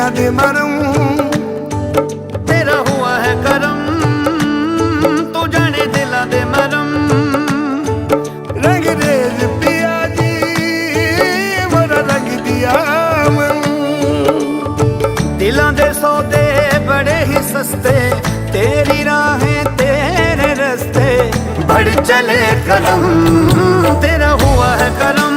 दे मरम तेरा हुआ है करम, तू जाने दिला दे मरम। रंग रेज पिया जी मोरा रंग दिया मन, दिलां दे सौदे बड़े ही सस्ते, तेरी राहें तेरे रस्ते बढ़ चले कदम, तेरा हुआ है करम।